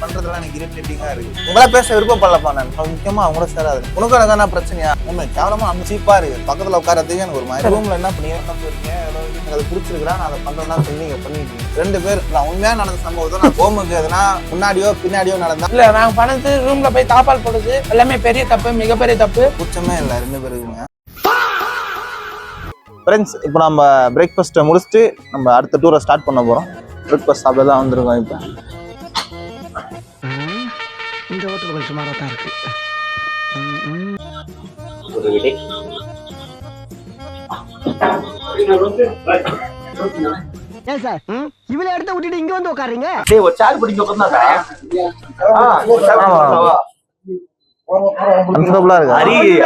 பண்றதுலாம் எனக்கு இரிட்டேட்டிங்கா இருக்கு. உங்களா பேச விருப்பப்படலப்பா. நான் முக்கியமா அவங்கள சேராது. உனக்கு எனக்கான பிரச்சனையா? உண்மை கேவலமா நம்ம சீப்பா இருக்கு. பக்கத்துல உட்காரதுக்கு எனக்கு ஒரு மாதிரி. ரூம்ல என்ன பண்ணி போயிருக்கீங்க, எனக்கு அது பிடிச்சிருக்கா, நான் அதை பண்றேன்னா சொல்லி நீங்க பண்ணிருக்கீங்க. 2 பேர் நான் உண்மையா நடந்த சம்பவத்தை நான் ஹோமுக்கு எதுனா முன்னாடியோ பின்னாடியோ நடந்தா இல்ல நாங்க பண்ணது ரூம்ல போய் தாப்பால் போடுறது எல்லாமே பெரிய தப்பு, மிகப்பெரிய தப்பு. குற்றமே இல்லை 2 பேருக்குமே. ஃப்ரெண்ட்ஸ், இப்போ நம்ம பிரேக்ஃபாஸ்ட்டை முடிச்சுட்டு நம்ம அடுத்த டூரை ஸ்டார்ட் பண்ண போகிறோம். பிரேக்ஃபாஸ்ட் சாப்பிட தான் வந்திருக்கோம். இப்போ இந்த ஹோட்டல் கொஞ்சம் சுமாராக தான் இருக்கு. ஏன் சார் இவ்வளவு இடத்த விட்டுட்டு இங்க வந்து உட்காருங்க? ஒரு சார் பிடிக்க உட்கார்ந்தா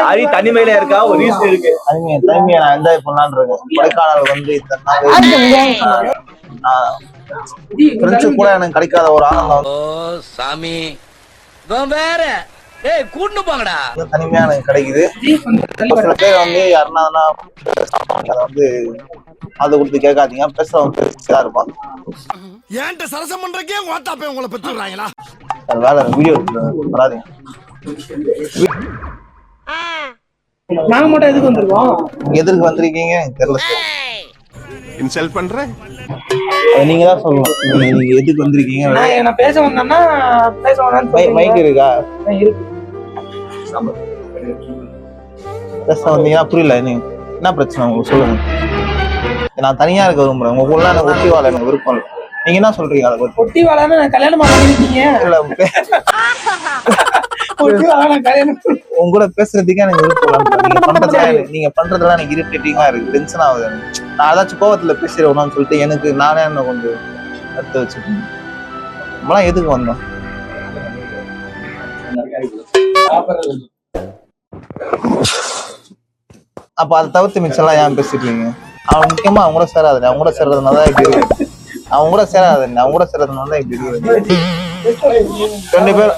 ஹரி தனிமையில இருக்கா, ஒரு ரீசன் இருக்கு. தனிமையை நான் என்ஜாய் பண்ணலான்னு இருக்கேன். கொடைக்கானல் வந்து ஃப்ரெண்ட்ஸு கூட எனக்கு கிடைக்காத ஒரு ஆனந்தம். ஓ சாமி வேற கூட்டு போங்கடா. தனிமையா எனக்கு கிடைக்குது. சில பேர் வந்து யாருன்னா அதை வந்து அதை கொடுத்து கேட்காதீங்க. பேசுறவங்க பேசிதான் இருப்பாங்க. ஏன்ட்ட சரசம் பண்றக்கே வாட்டாப்பே உங்களை பெற்று விடுறாங்களா? வேலை வீடியோ வராதீங்க. நாங்க மட்டும் எதுக்கு வந்திருக்கோம்? எதுக்கு வந்திருக்கீங்க தெரியல. இன்சல்ட் பண்றேன். நீங்க தான் சொல்லணும். நீங்க எதுக்கு வந்திருக்கீங்க? நான் பேச வந்தேன்னா பேச வேணாம்னு மைக் இருக்கா? இருக்கு. பேச வந்தீங்கன்னா புரியல. நீங்க என்ன பிரச்சனை உங்களுக்கு சொல்லுங்க. நான் தனியா இருக்க விரும்புறேன். உங்க கூட எனக்கு ஒட்டி வாழ எனக்கு விருப்பம் இல்லை. நீங்க என்ன சொல்றீங்க? அதை ஒட்டி வாழான்னு நான் கல்யாணம் பண்ணிருக்கீங்க. உங்க கூட பேசுறதுக்கே எனக்கு விருப்பம். நீங்க பண்றதுலாம் எனக்கு இரிட்டேட்டிங்கா இருக்கு. டென்ஷன் ஆகுது. நான் ஏதாச்சும் கோவத்துல பேசிடுவேன்னு சொல்லிட்டு எனக்கு நானே என்ன கொஞ்சம் எடுத்து வச்சுக்கேன். நம்மளாம் எதுக்கு வந்தோம்? அப்ப அதை தவிர்த்து மிச்சம்லாம் ஏன் பேசிட்டீங்க? அவன் முக்கியமா அவங்க கூட சேராது. அவங்க கூட சேர்றதுனால இப்படி இருக்கு. அவங்க கூட சேராது. அவங்க கூட சேர்றதுனால இப்படி இருக்கு. 2 பேர்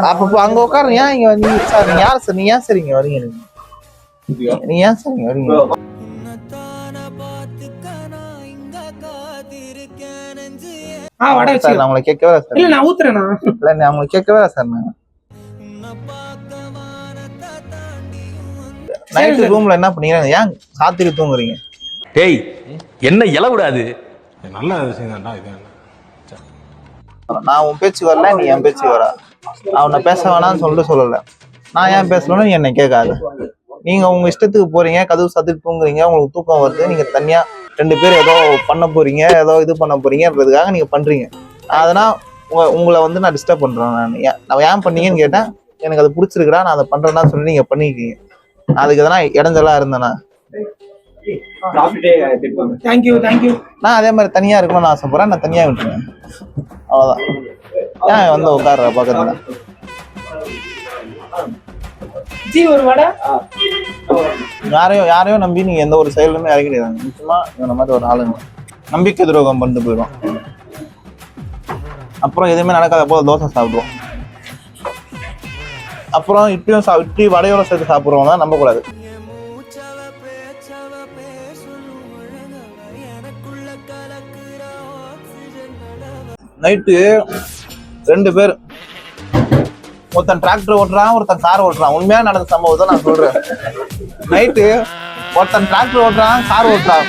அப்ப அங்க உட்காருங்க. ஏன் இங்க வந்து சார் நீங்க யாரு சார்? நீ ஏன் சார் இங்க வரீங்க? நீ ஏன் சார் இங்க வரீங்க? சார் நான் உங்களை கேட்கவே சார். இல்ல நான் ஊத்துறேன். இல்ல நான் உங்களை கேட்கவே சார். நான் நைட்டு ரூம்ல என்ன பண்ணீங்க? ஏன் சாத்திரி தூங்குறீங்க? டேய் என்ன இல விடாது. நல்ல விஷயம் தான்டா இது. நான் உன் பேச்சு வரல, நீ என் பேச்சு வர. அவனை பேச வேணாம்னு சொல்லிட்டு சொல்லல. நான் ஏன் பேசணும்னு நீ என்னை கேட்காது. நீங்க உங்க இஷ்டத்துக்கு போறீங்க, கதவு சாத்திட்டு தூங்குறீங்க, உங்களுக்கு தூக்கம் வருது. நீங்க தனியா 2 பேர் ஏதோ பண்ண போறீங்க, ஏதோ இது பண்ண போறீங்கன்றதுக்காக நீங்க பண்றீங்க. அதனால் உங்களை வந்து நான் டிஸ்டர்ப் பண்றேன். நான் ஏன் பண்ணீங்கன்னு கேட்டேன். எனக்கு அது பிடிச்சிருக்கா, நான் அதை பண்றேன்னா சொல்லி நீங்க பண்ணிருக்கீங்க. அதுக்கு எதனா இடைஞ்சலா இருந்தேனா? நான் அதே மாதிரி தனியா இருக்கணும்னு ஆசைப்படுறேன். நான் தனியா விட்டுருவேன். அவ்வளவுதான். ஏன் வந்து உட்கார்ற பக்கத்துல? யாரையும் நம்பி நீங்க எந்த ஒரு செயலுமே இறங்கிடுறாங்க. நிச்சயமா இந்த மாதிரி ஒரு ஆளுங்க நம்பிக்கை துரோகம் பண்ணிட்டு போயிடும். அப்புறம் எதுவுமே நடக்காத போது தோசை சாப்பிடுவோம். அப்புறம் இட்லி வடையோட சேர்த்து சாப்பிடுறவங்க தான் நம்பக்கூடாது. நைட்டு 2 பேர், ஒருத்தன் டிராக்டர் ஓட்டுறான், ஒருத்தன் கார் ஓட்டுறான். உண்மையா நடந்த சம்பவத்தை நான் சொல்றேன். நைட்டு ஒருத்தன் டிராக்டர் ஓட்டுறான், கார் ஓட்டுறான்.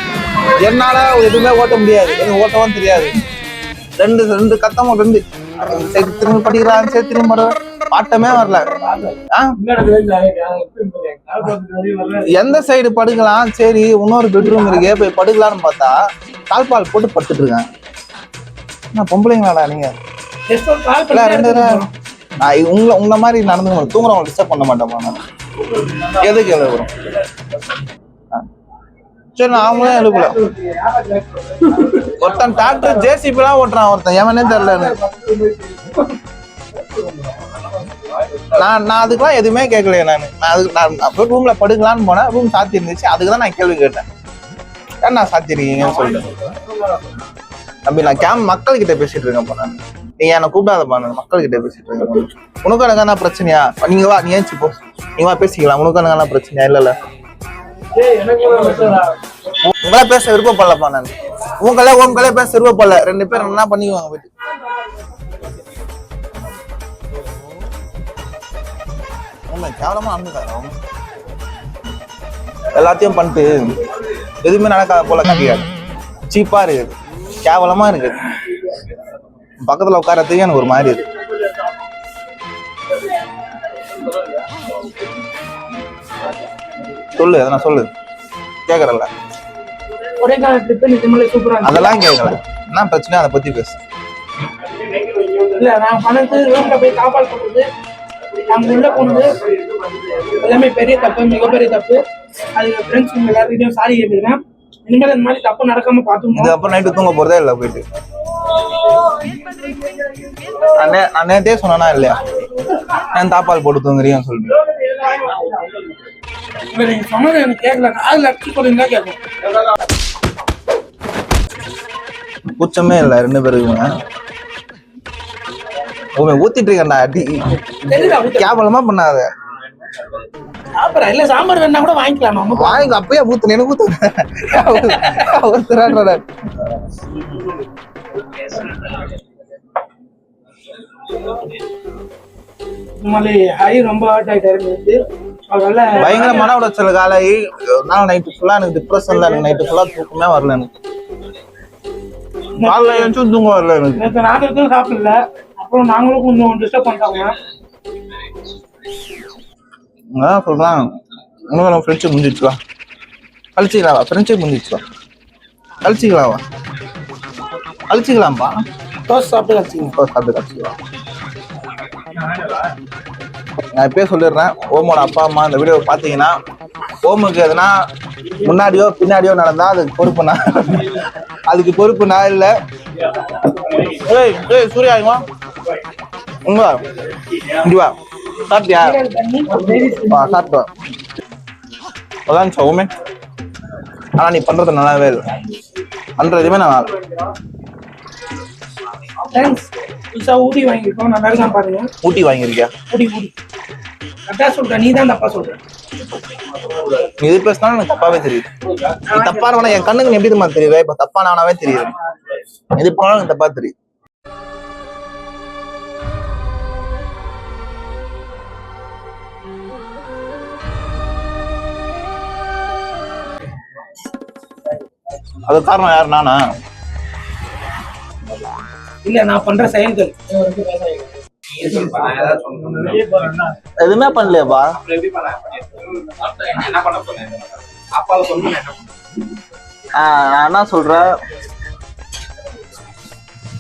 என்னால எதுவுமே ஓட்ட முடியாது, எனக்கு ஓட்டவும் தெரியாது. 2 கத்தமும் 2 சரி திரும்பி படிக்கிறான், சரி திரும்பி பாட்டமே வரல. எந்த சைடு படுக்கலாம், சரி இன்னொரு பெட்ரூம் இருக்கே போய் படுக்கலான்னு பார்த்தா தாழ்பால் போட்டு படுத்துட்டு இருக்கேன். நான் பொம்பளைங்களாடா நீங்க? உங்களை மாதிரி நடந்து தூங்குறவங்க டிஸ்டர்ப் பண்ண மாட்டோமா? நான் எதுக்கு எழுப்புறோம்? சரி நான் அவங்களே எழுப்பல. ஒருத்தன் டிராக்டர் ஜேசிபி எல்லாம் ஓட்டுறான், ஒருத்தன் எவனே தெரியல. நான் அதுக்கெல்லாம் எதுவுமே கேட்கலையே. நான் அப்புறம் ரூம்ல படுக்கலான்னு போனேன். ரூம் சாத்தி இருந்துச்சு. அதுக்குதான் நான் கேள்வி கேட்டேன். ஏன் நான் சாத்திருக்கீங்கன்னு சொல்லிட்டு. தம்பி நான் மக்கள் கிட்ட பேசிட்டு இருக்கேன். போன நீ என்ன கூப்பிடாதப்பா, மக்கள் கிட்ட பேசிட்டு இருக்கேன். உனக்கு எனக்கான பிரச்சனையா? நீங்க வா, நீ ஏன்ச்சு போ, நீங்க வா பேசிக்கலாம். உனக்கு எனக்கான பிரச்சனையா? இல்ல உங்கள பேச விருப்பப்படலப்பா நான். உங்களே பேச விருப்பப்படல. 2 பேரும் என்ன பண்ணிக்குவாங்க போயிட்டு. கேவலமா அனுப்புறாங்க. எல்லாத்தையும் பண்ணிட்டு எதுவுமே நடக்காத போல காட்டிக்காது. சீப்பா இருக்குது, கேவலமா இருக்குது. பக்கத்துல உட்காரத்துக்கு எனக்கு ஒரு மாதிரி இருக்கு. சொல்லு, எதனா சொல்லு, கேக்குறல. ஒரே கால ட்ரிப் நிஜமாலே சூப்பரா இருந்துச்சு. அதெல்லாம் கேட்கல, என்ன பிரச்சனை அதை பத்தி பேசு. இல்ல நான் பண்ணது ரூம்ல போய் தாப்பால் போட்டது, நாங்க உள்ள போனது எல்லாமே பெரிய தப்பு, மிகப்பெரிய தப்பு. அது ஃப்ரெண்ட்ஸ் எல்லாருக்கிட்டையும் சாரி கேட்டுக்கிறேன். இனிமேல் இந்த மாதிரி தப்பு நடக்காம பாத்துக்கணும். இதுக்கப்புறம் நைட்டு தூங்க போறதே இல்லை போயிட்டு. நான் நேரத்தையே சொன்னா இல்லையா, நான் தாப்பால் போட்டு தூங்குறீங்கன்னு சொல்லிட்டு. நீங்க சொன்னது எனக்கு கேட்கல, காதுல அடிச்சு போறீங்களா கேட்கும். கூச்சமே இல்லை 2 பேருக்குமே. ஊத்திட்டு இருக்கேன்டா அடி. கேவலமா பண்ணாத. சாப்பிட்றேன் இல்ல, சாம்பார் வேணா கூட வாங்கிக்கலாம். நம்ம வாங்க, அப்பயே ஊத்து, எனக்கு ஊத்து. ரொம்ப ஹார்ட் ஆயிட்டு இருந்துச்சு. அதனால பயங்கர மன உளைச்சல் காலை. நான் நைட்டு ஃபுல்லா எனக்கு டிப்ரெஷன்ல, எனக்கு நைட்டு ஃபுல்லா தூக்கமே வரல. எனக்கு காலைல எழுந்தும் தூங்க வரல. எனக்கு நேற்று நாங்கள் எதுவும் சாப்பிடல. அப்புறம் நாங்களும் கொஞ்சம் டிஸ்டர்ப் பண்ணிட்டாங்க. சொல்றான் இன்னும் நம்ம ஃப்ரெண்ட்ஷிப் முடிஞ்சிச்சுவா, கழிச்சிக்கலாவா, ஃப்ரெண்ட்ஷிப் முடிஞ்சிச்சுவா, கழிச்சிக்கலாம்ப்பா. தோசை சாப்பிட்டு கழிச்சிக்கலாம். நான் இப்பயே சொல்லிடுறேன், ஓமோட அப்பா அம்மா இந்த வீடியோ பாத்தீங்கன்னா, ஓமுக்கு எதுனா முன்னாடியோ பின்னாடியோ நடந்தா அதுக்கு பொறுப்பு நான் இல்லை. சூர்யா உங்க இண்டிவா சாப்பிட்டியா? சாப்பிட்டோம். அதான் ஓமே. ஆனா நீ பண்றது நல்லாவே இல்லை, பண்ற எதுவுமே நல்லா ஊட்டி வாங்கிருக்கோம். நல்லா இருக்கா பாருங்க. ஊட்டி வாங்கிருக்கியா? ஊட்டி கரெக்டா சொல்ற, நீ தான் தப்பா சொல்ற. நீ எது பேசினாலும் எனக்கு தப்பாவே தெரியுது. நீ தப்பானவனா என் கண்ணுக்கு நீ எப்படி தெரியுது? இப்ப தப்பானவனாவே தெரியுது. எது போனாலும் எனக்கு தப்பா தெரியுது. அது காரணம் யாரு? நானா? இல்ல, நான் பண்ற செயல்கள். எதுவுமே பண்ணலையாப்பா. நான் என்ன சொல்றேன்,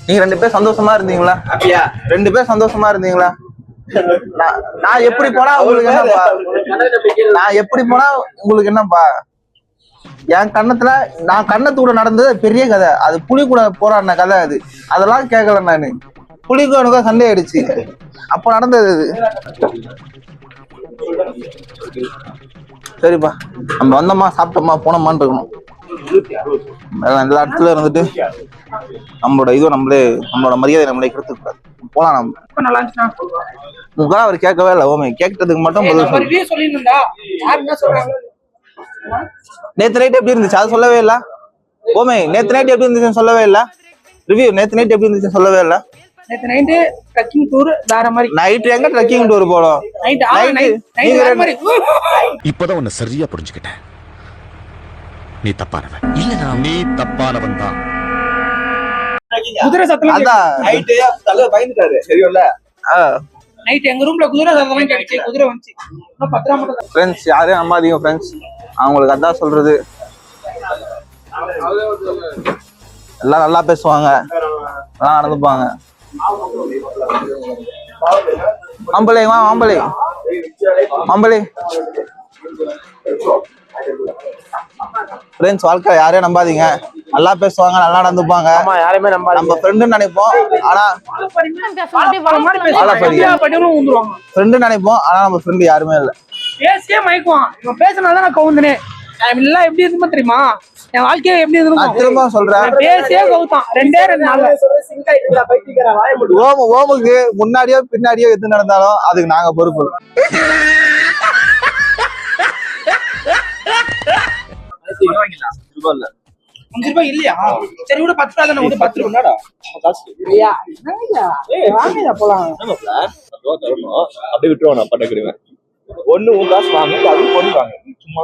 நீங்க 2 பேர் சந்தோஷமா இருந்தீங்களா? 2 பேர் சந்தோஷமா இருந்தீங்களா? நான் எப்படி போனா உங்களுக்கு என்னப்பா? நான் எப்படி போனா உங்களுக்கு என்னப்பா? என் கண்ணத்துல நான் கண்ணத்தூட நடந்தது பெரிய கதை. அது புலி கூட போராடின கதை. அதெல்லாம் கேட்கல. நானு புலிக்கும் எனக்கும் சண்டை ஆயிடுச்சு, அப்ப நடந்தது அது. சரிப்பா, நம்ம வந்தோமா, சாப்பிட்டோமா, போனோமான்னு இருக்கணும். எல்லா இடத்துல இருந்துட்டு நம்மளோட நம்மளோட மரியாதை நம்மளே கெடுத்துக்கூடாது. போலாம். நம்ம உங்க அவர் கேட்கவே இல்லை. ஓமே கேட்டதுக்கு மட்டும் நேத்து நைட் எப்படி இருந்துச்சு அது சொல்லவே இல்ல. ஓமே நேத்து நைட் எப்படி இருந்துச்சுன்னு சொல்லவே இல்ல. ரிவ்யூ நேத்து நைட் எப்படி இருந்துச்சுன்னு சொல்லவே இல்ல. நேத்து நைட் ட்ரெக்கிங் டூர் வேற மாதிரி. நைட் எங்க ட்ரெக்கிங் டூர் போறோம்? நைட் வேற மாதிரி. இப்பதான் உன்னை சரியா புரிஞ்சுக்கிட்டேன். நீ தப்பானவன் இல்ல, நீ தப்பானவன் தான். குதிரை சத்தம் நைட் தலை பயந்துட்டாரு. சரியோல நைட் எங்க ரூம்ல குதிரை சத்தம் கேட்டுச்சு. குதிரை வந்துச்சு. இன்னும் 10 மட்டும். ஃப்ரெண்ட்ஸ் யாரையும் நம்பாதீங்க ஃப்ரெண்ட்ஸ். அவங்களுக்கு அதான் சொல்றது. எல்லாம் நல்லா பேசுவாங்க, நல்லா நடந்துப்பாங்க. மாம்பழி ஃப்ரெண்ட்ஸ், வாழ்க்கை யாரையும் நம்பாதீங்க. நல்லா பேசுவாங்க, நல்லா நடந்துப்பாங்க. யாரையுமே நம்ம ஃப்ரெண்டுன்னு நினைப்போம், ஆனா ஃப்ரெண்டு நினைப்போம், ஆனா நம்ம ஃப்ரெண்டு யாருமே இல்லை. பேசியே மயக்குவான். இவன் பேசினாதான் நான் கவுந்தனே. எல்லாம் எப்படி இருக்குமா தெரியுமா? என் வாழ்க்கைய எப்படி இருக்கு திரும்ப சொல்றேன். பேசியே கவுத்தான். 2 நாள். ஓமுக்கு முன்னாடியோ பின்னாடியோ எது நடந்தாலும் அதுக்கு நாங்க பொறுப்பு. ரூபாய் இல்ல. 5 ரூபாய் இல்லையா? சரி விட 10 ரூபா தானே, விட 10 ரூபா. என்னடா காசு ஐயா, என்னய்யா? வாங்கய்யா போலாம். என்னமாப்ல 10 ரூபாய் தரணும், அப்படியே விட்டுருவான். நான் பட்டக்கிடுவேன். ஒண்ணு உன் காசு வாங்க, அது பொண்ணு வாங்க. சும்மா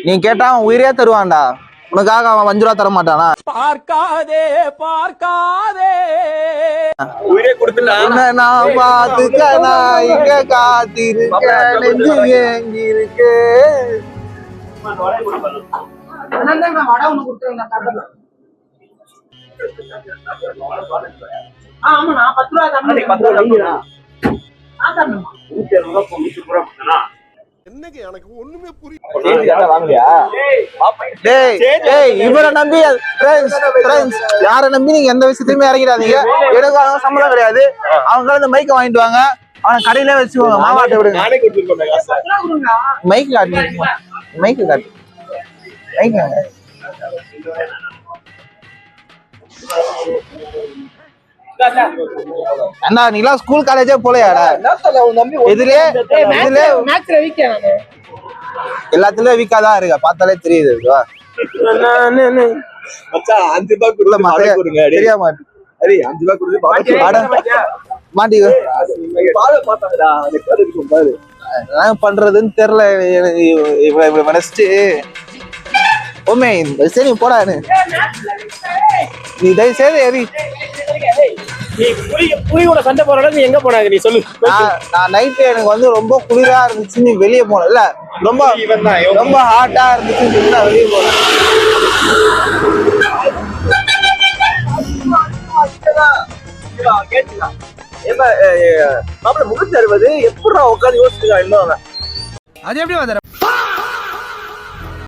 நீ கேட்டா அவன் உயிரே தருவான்டா, உனக்காக அவன் 5 ரூபா தர மாட்டானா? பார்க்காதே பார்க்காதே உயிரே கொடுத்துட்டா உன்னை நான் பார்த்துக்க நான் இங்க காத்திருக்க நெஞ்சு ஏங்கி இருக்கு. அதனால தான் நான் வடை ஒண்ணு கொடுத்துருக்கேன், நான் சாப்பிடுறேன். ஆமாண்ணா, 10 ரூபா தரணும். 10 ரூபாய் வாங்கிடா. நான் தரணுமா? 120 ரூபாய் கொடுத்தனா என்னங்க எனக்கு ஒண்ணுமே புரியல. சேஞ்ச் யாரா வாங்கலையா? டேய் டேய், இவரை நம்பி ஃப்ரெண்ட்ஸ் யாரை நம்பி நீங்க எந்த விஷயத்தையுமே இறங்கிடாதீங்க. எனக்கு அவங்க சம்பளம் கிடையாது. அவங்க இந்த மைக்கை வாங்கிட்டு வாங்க, அவனை கடையில வச்சுக்கோங்க, மாமாட்ட விடுங்க. நானே கொடுத்துருக்கேன் காசு. 10 ரூபா கொடுங்க. மைக்கு காட்டு, மைக்கு காட்டு, மைக்கு வாங்க. அண்ணா நீலாம் ஸ்கூல் காலேஜே போலையாடா? இதுலயே மேட்ச்ல வீக்கா நானு. எல்லாத்துலயும் வீக்காதான் இருக்க, பார்த்தாலே தெரியுது. மச்சான் 5 ரூபாய் கொடுத்து மாடை கொடுங்க. தெரியா மாட்டு அடே 5 ரூபாய் கொடுத்து மாட்டிக்கோ. பாலை பார்த்தாங்கடா. அந்த கார்டு இருக்கும் பாரு. என்ன பண்றதுன்னு தெரியல எனக்கு. இவ்வளவு மனசிட்டு ஓமே சரி போடான்னு நீ தயவு செய்து எரி. நீ புலியோட சண்டை போற அளவுக்கு நீ எங்க போனாங்க நீ சொல்லு. நான் நைட்டு எனக்கு வந்து ரொம்ப குளிரா இருந்துச்சு, நீ வெளியே போன இல்ல, ரொம்ப ரொம்ப ஹாட்டா இருந்துச்சு, நான் வெளியே போனேன். மாப்பிள்ள 360 எப்படி உட்காந்து யோசிச்சுக்கா இன்னும் அது எப்படி